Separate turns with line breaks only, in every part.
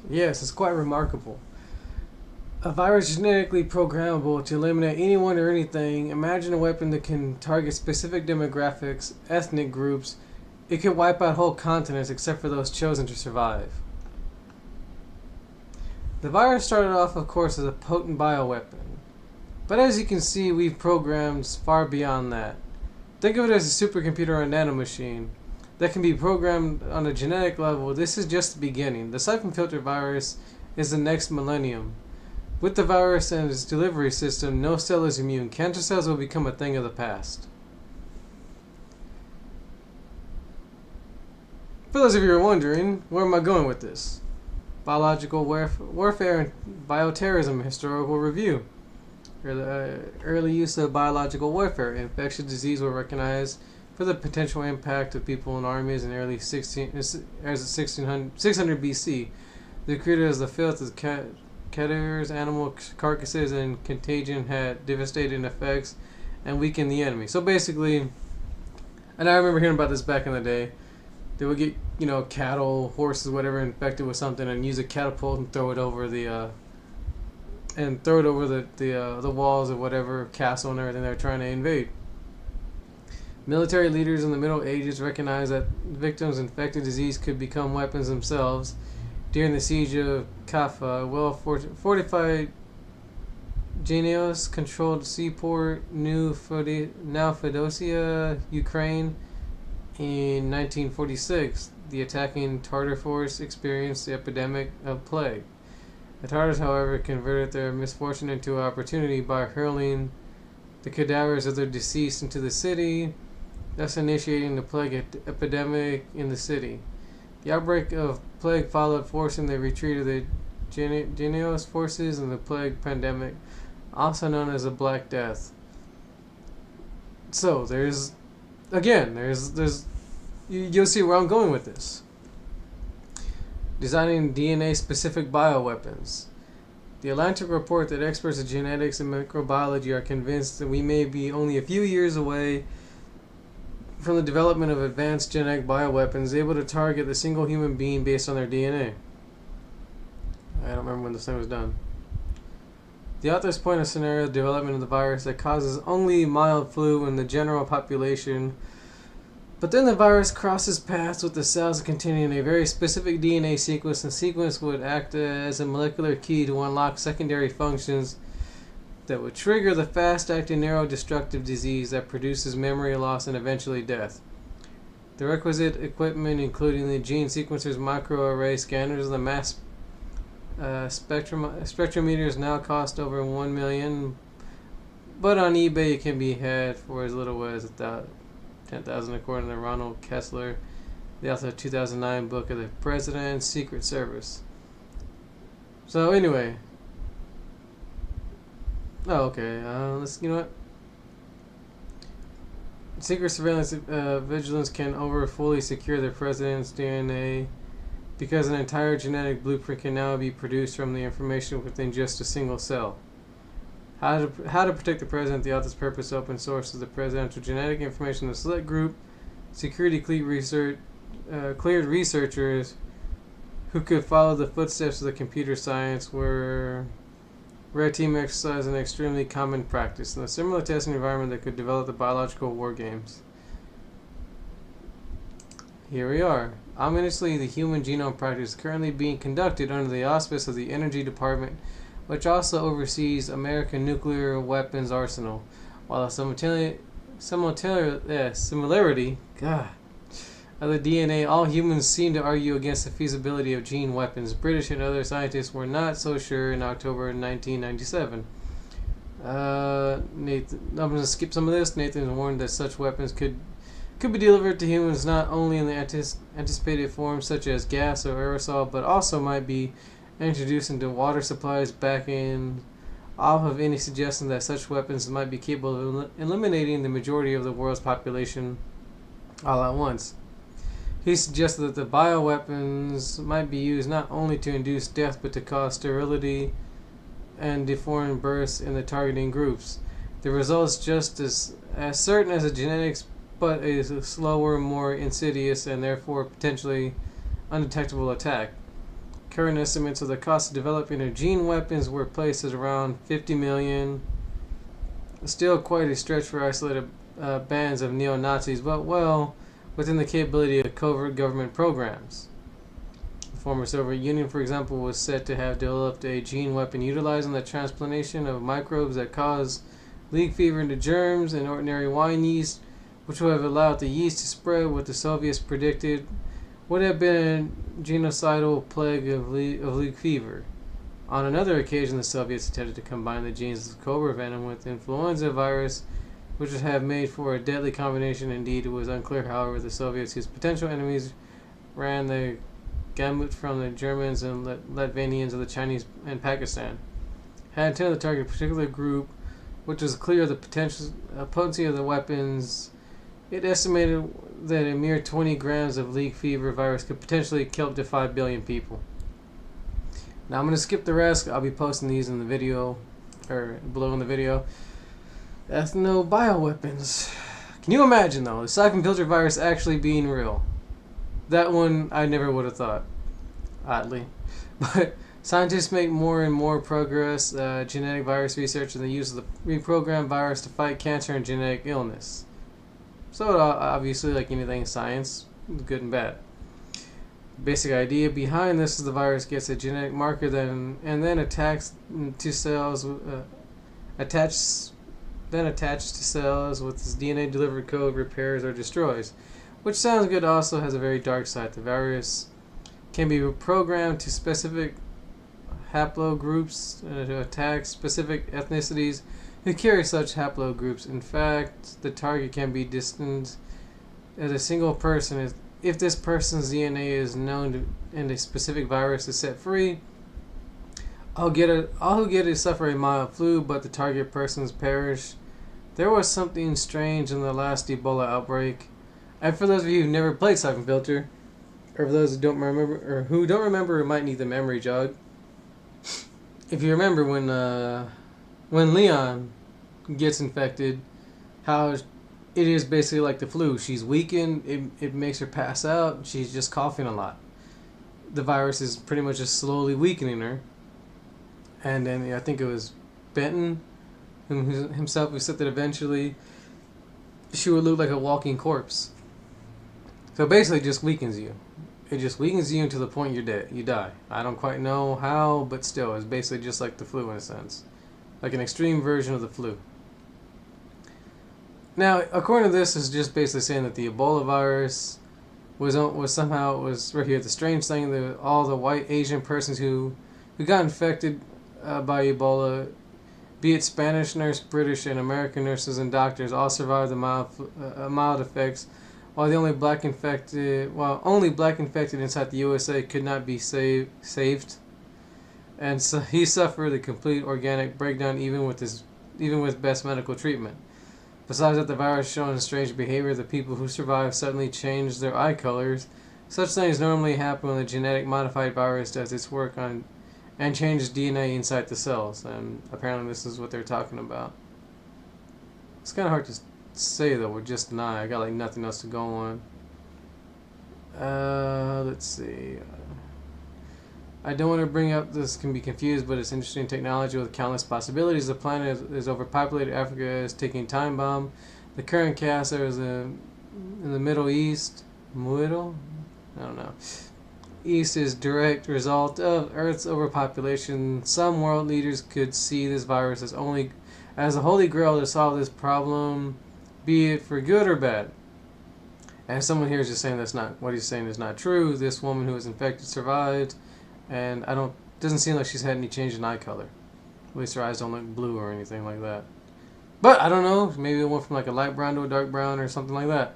Yes, it's quite remarkable. A virus is genetically programmable to eliminate anyone or anything. Imagine a weapon that can target specific demographics, ethnic groups. It could wipe out whole continents except for those chosen to survive. The virus started off, of course, as a potent bioweapon. But as you can see, we've programmed far beyond that. Think of it as a supercomputer or a nanomachine that can be programmed on a genetic level. This is just the beginning. The Syphon Filter virus is the next millennium. With the virus and its delivery system, no cell is immune. Cancer cells will become a thing of the past. For those of you who are wondering, where am I going with this? Biological warfare and bioterrorism historical review. Early use of biological warfare. Infectious disease were recognized for the potential impact of people in armies in early 600 BC. They created as the filth of cadavers, animal carcasses, and contagion had devastating effects and weakened the enemy. So basically, and I remember hearing about this back in the day, they would get, cattle, horses, whatever, infected with something and use a catapult and throw it over the walls of whatever castle and everything they're trying to invade. Military leaders in the Middle Ages recognized that victims infected disease could become weapons themselves. During the siege of Kaffa, fortified Geneos controlled seaport now Feodosia, Ukraine. In 1946, the attacking Tartar force experienced the epidemic of plague. The Tartars, however, converted their misfortune into opportunity by hurling the cadavers of their deceased into the city, thus initiating the plague epidemic in the city. The outbreak of plague followed, forcing the retreat of the Geneos forces and the plague pandemic, also known as the Black Death. So you'll see where I'm going with this. Designing DNA-specific bioweapons. The Atlantic report that experts in genetics and microbiology are convinced that we may be only a few years away from the development of advanced genetic bioweapons able to target the single human being based on their DNA. I don't remember when this thing was done. The authors point a scenario of development of the virus that causes only mild flu in the general population, but then the virus crosses paths with the cells containing a very specific DNA sequence, and the sequence would act as a molecular key to unlock secondary functions that would trigger the fast-acting neurodestructive disease that produces memory loss and eventually death. The requisite equipment, including the gene sequencers, microarray scanners, and the mass spectrometers, now cost over $1 million, but on eBay it can be had for as little as $10,000, according to Ronald Kessler, the author of the 2009 book of the President's Secret Service. So anyway, Secret surveillance vigilance can fully secure the president's DNA because an entire genetic blueprint can now be produced from the information within just a single cell. How to protect the president? The author's purpose open source is the presidential genetic information. The select group, security cleared researchers who could follow the footsteps of the computer science were red team exercise an extremely common practice in a similar testing environment that could develop the biological war games. Here we are. Ominously, the Human Genome Project is currently being conducted under the auspice of the Energy Department, which also oversees American nuclear weapons arsenal. While a similarity of the DNA, all humans seem to argue against the feasibility of gene weapons. British and other scientists were not so sure in October 1997. I'm going to skip some of this. Nathan warned that such weapons could be delivered to humans not only in the anticipated forms such as gas or aerosol, but also might be introduced into water supplies, backing off of any suggestion that such weapons might be capable of eliminating the majority of the world's population all at once. He suggested that the bioweapons might be used not only to induce death but to cause sterility and deformed births in the targeting groups. The results just as certain as the genetics, but a slower, more insidious, and therefore potentially undetectable attack. Current estimates of the cost of developing a gene weapons were placed at around 50 million. Still quite a stretch for isolated bands of neo-Nazis, but well within the capability of covert government programs. The former Soviet Union, for example, was said to have developed a gene weapon utilizing the transplantation of microbes that cause leak fever into germs in ordinary wine yeast, which would have allowed the yeast to spread what the Soviets predicted would have been a genocidal plague of leak fever. On another occasion, the Soviets attempted to combine the genes of cobra venom with influenza virus, which would have made for a deadly combination. Indeed, it was unclear, however, the Soviets, whose potential enemies ran the gamut from the Germans and Latvians to the Chinese and Pakistan, had intended to target a particular group, which was clear of the potential potency of the weapons. It estimated that a mere 20 grams of leak fever virus could potentially kill up to 5 billion people. Now I'm going to skip the rest. I'll be posting these in the video, or below in the video. Ethnobioweapons. Can you imagine, though, the Syphon Filter virus actually being real? That one I never would have thought, oddly. But scientists make more and more progress genetic virus research and the use of the reprogrammed virus to fight cancer and genetic illness. So obviously, like anything in science, good and bad. Basic idea behind this is the virus gets a genetic marker and then attacks to cells, attached to cells with its DNA delivered code, repairs or destroys. Which sounds good, also has a very dark side. The virus can be programmed to specific haplogroups to attack specific ethnicities who carry such haplogroups. In fact, the target can be distant as a single person. If this person's DNA is known and a specific virus is set free, all who get it suffer a mild flu, but the target persons perish. There was something strange in the last Ebola outbreak. And for those of you who've never played Syphon Filter, or for those who don't remember, or might need the memory jog. If you remember when Leon gets infected, how it is basically like the flu. She's weakened. It makes her pass out. She's just coughing a lot. The virus is pretty much just slowly weakening her. And then I think it was Benton himself who said that eventually she would look like a walking corpse. So basically, it just weakens you. It just weakens you to the point you're dead. You die. I don't quite know how, but still, it's basically just like the flu in a sense, like an extreme version of the flu. Now, according to this, it's just basically saying that the Ebola virus was right here. The strange thing that all the white Asian persons who got infected by Ebola, be it Spanish nurse, British, and American nurses and doctors, all survived the mild effects. While only black infected inside the USA could not be saved, and so he suffered a complete organic breakdown even with best medical treatment. Besides that, the virus showing strange behavior, the people who survived suddenly changed their eye colors. Such things normally happen when the genetic modified virus does its work on and changes DNA inside the cells, and apparently this is what they're talking about. It's kind of hard to say though with just an eye. I got like nothing else to go on. Let's see. I don't want to bring up this can be confused, but it's interesting technology with countless possibilities. The planet is overpopulated. Africa is taking time bomb. The current chaos is in the Middle East. Middle? I don't know. East is direct result of Earth's overpopulation. Some world leaders could see this virus as a holy grail to solve this problem, be it for good or bad. And someone here is just saying that's not what he's saying is not true. This woman who was infected survived, and doesn't seem like she's had any change in eye color. At least her eyes don't look blue or anything like that. But I don't know. Maybe it went from like a light brown to a dark brown or something like that.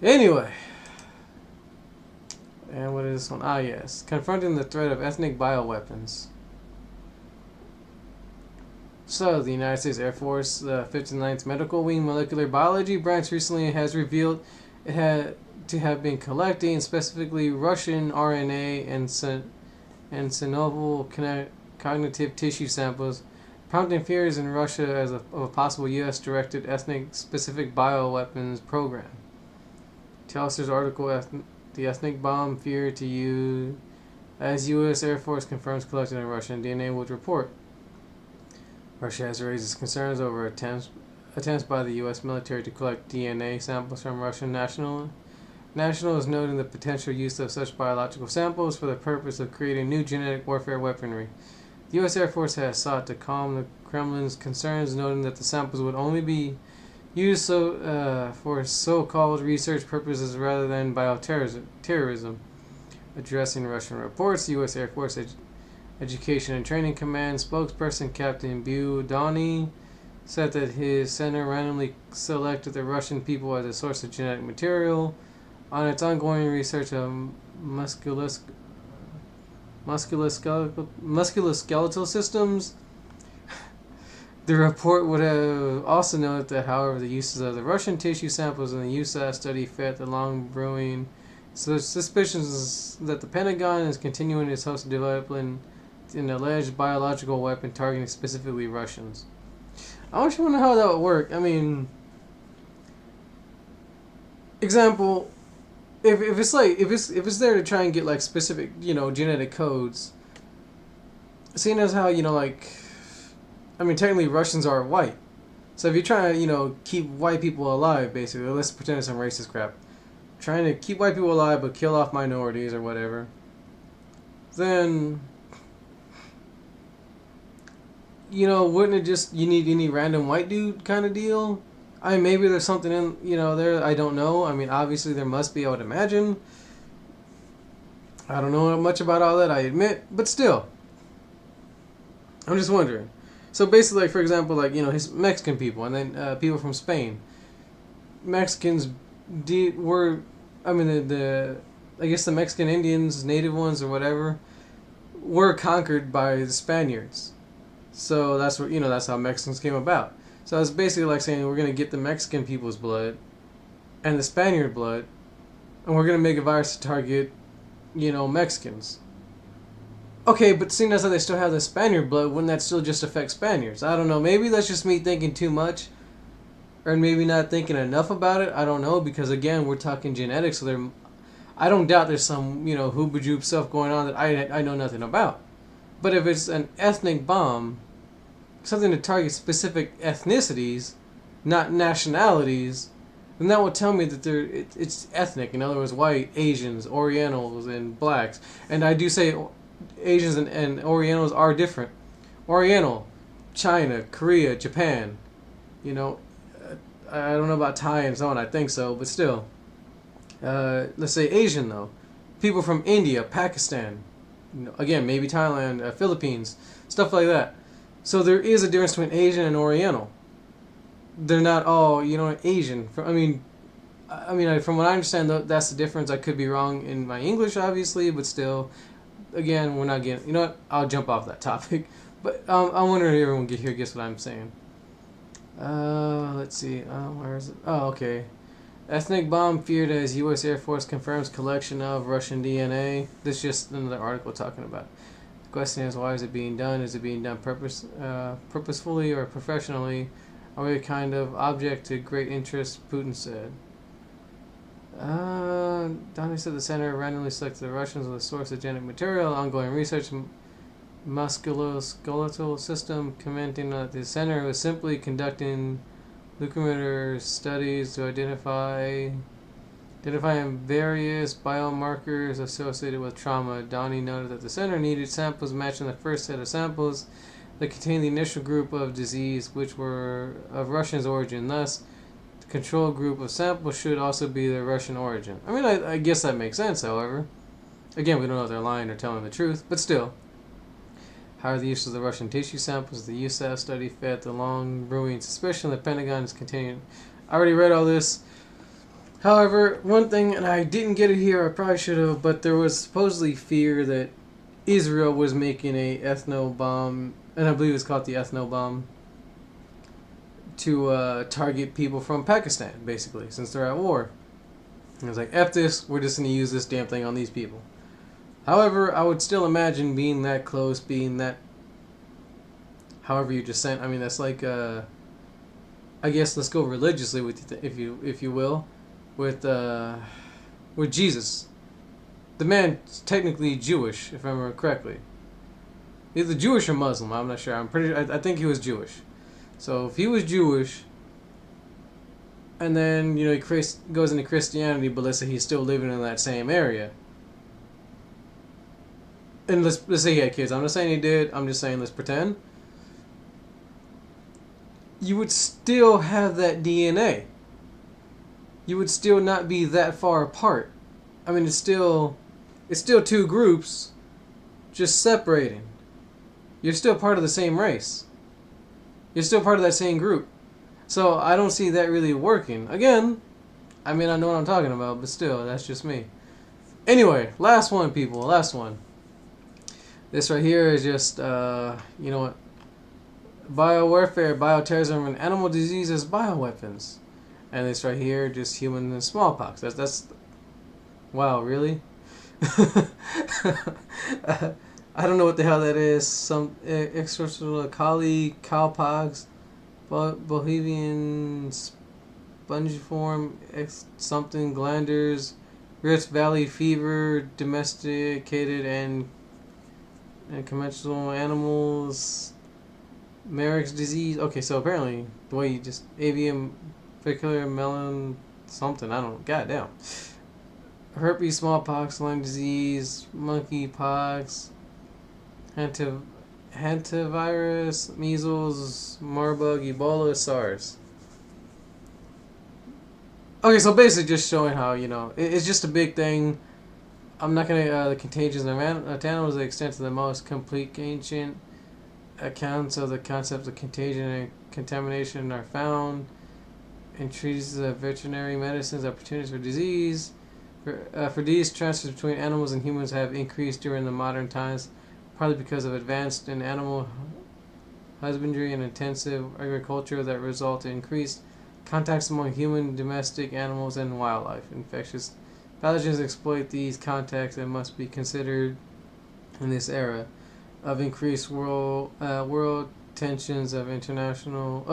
Anyway. And what is this one? Ah, yes. Confronting the threat of ethnic bioweapons. So, the United States Air Force, the 59th Medical Wing Molecular Biology branch recently has revealed it had to have been collecting specifically Russian RNA and synovial cognitive tissue samples, prompting fears in Russia of a possible U.S.-directed ethnic-specific bioweapons program. Telster's article, The Ethnic Bomb Fear to Use as U.S. Air Force confirms collecting a Russian DNA would report. Russia has raised its concerns over attempts by the U.S. military to collect DNA samples from Russian nationals, noting the potential use of such biological samples for the purpose of creating new genetic warfare weaponry. The U.S. Air Force has sought to calm the Kremlin's concerns, noting that the samples would only be used for so-called research purposes rather than bioterrorism. Addressing Russian reports, the U.S. Air Force Education and Training Command spokesperson Captain Budani said that his center randomly selected the Russian people as a source of genetic material on its ongoing research of musculoskeletal systems. The report would have also noted that, however, the uses of the Russian tissue samples in the USAS study fed the long brewing suspicions that the Pentagon is continuing its hopes of developing an alleged biological weapon targeting specifically Russians. I actually wonder how that would work. I mean, example, if it's there to try and get like specific, genetic codes. Seeing as how, technically Russians are white. So if you're trying to, keep white people alive, basically, let's pretend it's some racist crap. Trying to keep white people alive but kill off minorities or whatever, then, wouldn't it just, you need any random white dude kind of deal? I mean, maybe there's something in, there, I don't know. I mean, obviously there must be, I would imagine. I don't know much about all that, I admit, but still. I'm just wondering. So basically, like, for example, like, his Mexican people and then people from Spain. Mexicans were, I guess the Mexican Indians, native ones or whatever, were conquered by the Spaniards. So that's what, that's how Mexicans came about. So it's basically like saying we're going to get the Mexican people's blood and the Spaniard blood, and we're going to make a virus to target, Mexicans. Okay, but seeing as how they still have the Spaniard blood, wouldn't that still just affect Spaniards? I don't know. Maybe that's just me thinking too much, or maybe not thinking enough about it. I don't know, because again, we're talking genetics, so I don't doubt there's some, hooba-joob stuff going on that I know nothing about. But if it's an ethnic bomb, something to target specific ethnicities, not nationalities, then that would tell me that it's ethnic. In other words, white, Asians, Orientals, and blacks. And I do say Asians and Orientals are different. Oriental, China, Korea, Japan. I don't know about Thai and so on. I think so, but still. Let's say Asian, though. People from India, Pakistan. Again, maybe Thailand, Philippines, stuff like that. So there is a difference between Asian and Oriental. They're not all, Asian. From what I understand, that's the difference. I could be wrong in my English, obviously, but still, again, we're not getting. You know what? I'll jump off that topic. But I wonder if everyone gets what I'm saying. Let's see. Where is it? Oh, okay. Ethnic bomb feared as U.S. Air Force confirms collection of Russian DNA. This is just another article talking about it. The question is, why is it being done? Is it being done purposefully or professionally? Are we a kind of object to great interest? Putin said. Donnie said the center randomly selected the Russians as a source of genetic material. Ongoing research musculoskeletal system, commenting that the center was simply conducting leukemia studies to identifying various biomarkers associated with trauma. Donnie noted that the center needed samples matching the first set of samples that contained the initial group of disease, which were of Russian origin. Thus, the control group of samples should also be the Russian origin. I guess that makes sense, however. Again, we don't know if they're lying or telling the truth, but still. However, the use of the Russian tissue samples, the USAS study fed the long brewing suspicion the Pentagon is continuing. I already read all this. However, one thing, and I didn't get it here, I probably should have, but there was supposedly fear that Israel was making a ethno-bomb, and I believe it's called the ethno-bomb, to target people from Pakistan, basically, since they're at war. And it was like, F this, we're just going to use this damn thing on these people. However, I would still imagine being that close, being that, however you just sent, that's like, I guess let's go religiously with if you will, with Jesus. the man's technically Jewish, if I remember correctly. Either Jewish or Muslim. I'm not sure. I think he was Jewish. So if he was Jewish, and then he goes into Christianity, but let's say he's still living in that same area. And let's say he had kids. I'm not saying he did. I'm just saying let's pretend. You would still have that DNA. You would still not be that far apart. I mean, it's still two groups, just separating. You're still part of the same race. You're still part of that same group. So I don't see that really working. Again, I mean, I know what I'm talking about, but still, that's just me. Anyway, last one, people. Last one. This right here is just, you know what? Biowarfare, bioterrorism, and animal disease as bioweapons. And this right here, just human and smallpox. That's wow, really? I don't know what the hell that is. Some extraterrestrial collie, cowpox, Bohemian spongiform, something glanders, Rift Valley fever, domesticated and conventional animals, Marek's disease. Okay, so apparently the way you just avian, particular melon, something, I don't know. Goddamn. Herpes, smallpox, Lyme disease, monkeypox, hantavirus, measles, Marburg, Ebola, SARS. Okay, so basically just showing how, it's just a big thing. I'm not going to, the contagions of animals, the extent to the most complete ancient accounts of the concept of contagion and contamination are found in treatises of veterinary medicines, opportunities for disease. For these, transfers between animals and humans have increased during the modern times, partly because of advanced in animal husbandry and intensive agriculture that result in increased contacts among human, domestic animals, and wildlife. Infectious pathogens exploit these contacts and must be considered in this era of increased world tensions of international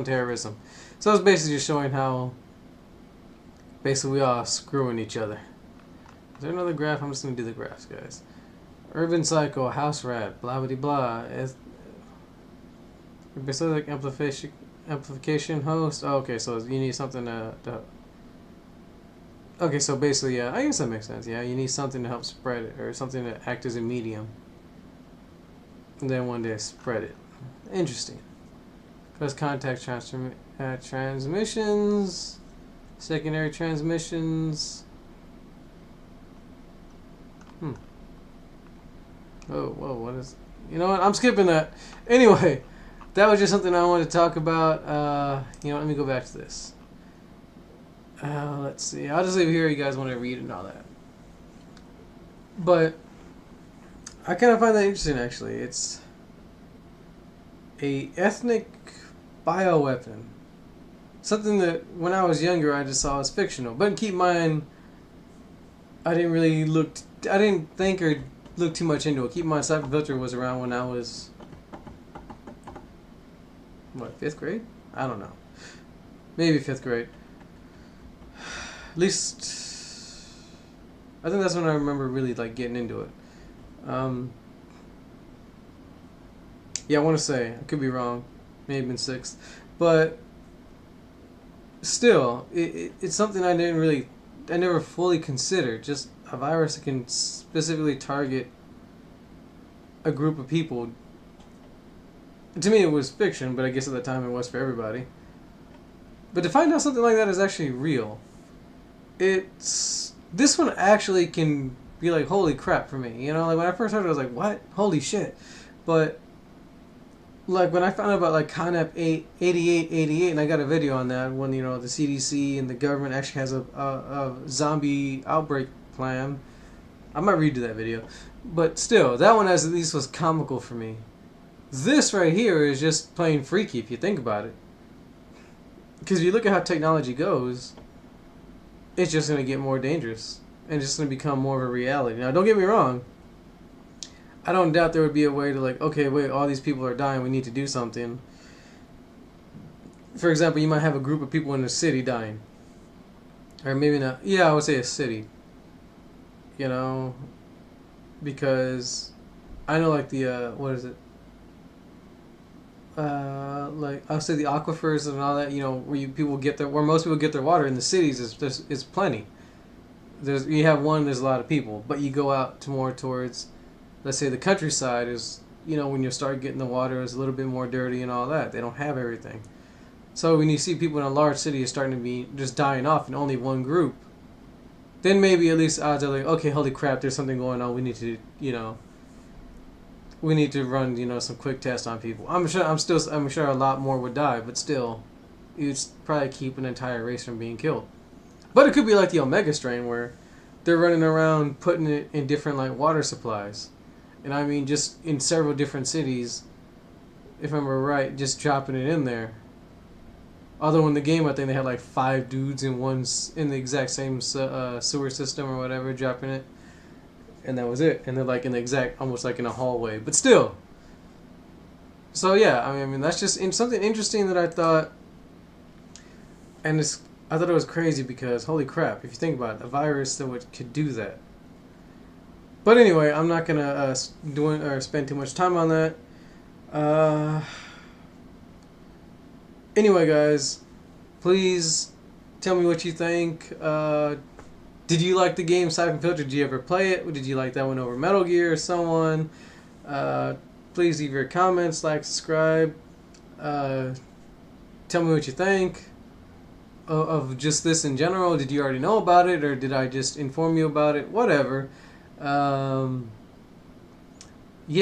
terrorism. So it's basically just showing how basically we all screwing each other. Is there another graph? I'm just gonna do the graphs, guys. Urban cycle, house rat, blah blah blah. Basic amplification host. Oh, okay, so you need something to. Okay, so basically, yeah, I guess that makes sense. Yeah, you need something to help spread it, or something to act as a medium, and then one day spread it. Interesting. Cause contact transmissions, secondary transmissions. Oh, whoa, what is... You know what? I'm skipping that. Anyway, that was just something I wanted to talk about. Let me go back to this. Let's see. I'll just leave it here. You guys want to read and all that. But I kind of find that interesting, actually. It's a ethnic bioweapon. Something that when I was younger I just saw as fictional. But keep in mind, I didn't think or look too much into it. Keep in mind, Syphon Filter was around when I was, what, 5th grade? I don't know. Maybe 5th grade. At least, I think that's when I remember really getting into it. Yeah, I want to say, I could be wrong. Maybe in 6th. But still, it's something I never fully considered. Just a virus that can specifically target a group of people. To me, it was fiction, but I guess at the time it was for everybody. But to find out something like that is actually real, this one actually can be like, holy crap for me. When I first heard it, I was like, what? Holy shit. But when I found out about CONAP 8888, and I got a video on that when the CDC and the government actually has a zombie outbreak plan. I might redo that video, but still, that one at least was comical for me. This right here is just plain freaky if you think about it. Because if you look at how technology goes, it's just going to get more dangerous and just going to become more of a reality. Now, don't get me wrong. I don't doubt there would be a way to okay, wait, all these people are dying, we need to do something. For example, you might have a group of people in a city dying. Or maybe not. Yeah, I would say a city. you know, because I know like the what is it? Like I'll say the aquifers and all that, you know, where most people get their water in the cities is plenty. You have one, there's a lot of people, but you go out to more towards, let's say the countryside is, you know, when you start getting the water is a little bit more dirty and all that. They don't have everything. So when you see people in a large city is starting to be just dying off in only one group, then maybe at least odds are like, okay, holy crap, there's something going on. We need to, you know, we need to run, you know, some quick tests on people. I'm sure a lot more would die, but still, you'd probably keep an entire race from being killed. But it could be like the Omega strain where they're running around putting it in different like water supplies, and I mean just in several different cities, if I remember right, just dropping it in there. Although in the game, I think they had like 5 dudes in in the exact same sewer system or whatever, dropping it, and that was it. And they're like in the exact, almost like in a hallway, but still. So yeah, I mean that's just something interesting that I thought, and I thought it was crazy because holy crap, if you think about it, a virus that could do that. But anyway, I'm not gonna spend too much time on that. Anyway, guys, please tell me what you think. Did you like the game Syphon Filter? Did you ever play it? Did you like that one over Metal Gear or someone? Please leave your comments, like, subscribe. Tell me what you think of just this in general. Did you already know about it, or did I just inform you about it? Whatever. Yeah,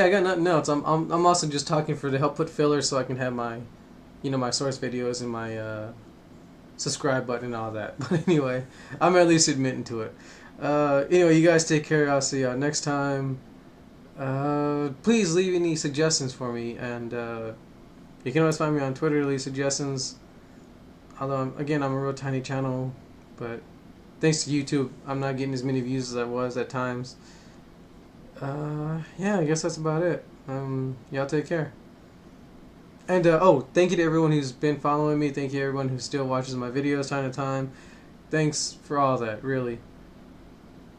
I got nothing else. I'm also just talking to help put fillers so I can have my, you know, my source videos and my subscribe button and all that. But anyway, I'm at least admitting to it. Anyway, you guys take care. I'll see y'all next time. Please leave any suggestions for me, and you can always find me on Twitter, leave suggestions. Although, again, I'm a real tiny channel, but thanks to YouTube, I'm not getting as many views as I was at times. Yeah, I guess that's about it. Y'all take care. And, thank you to everyone who's been following me. Thank you to everyone who still watches my videos time to time. Thanks for all that, really.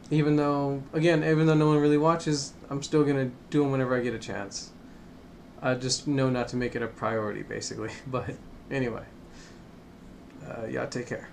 Even though no one really watches, I'm still going to do them whenever I get a chance. I just know not to make it a priority, basically. But, anyway. Y'all take care.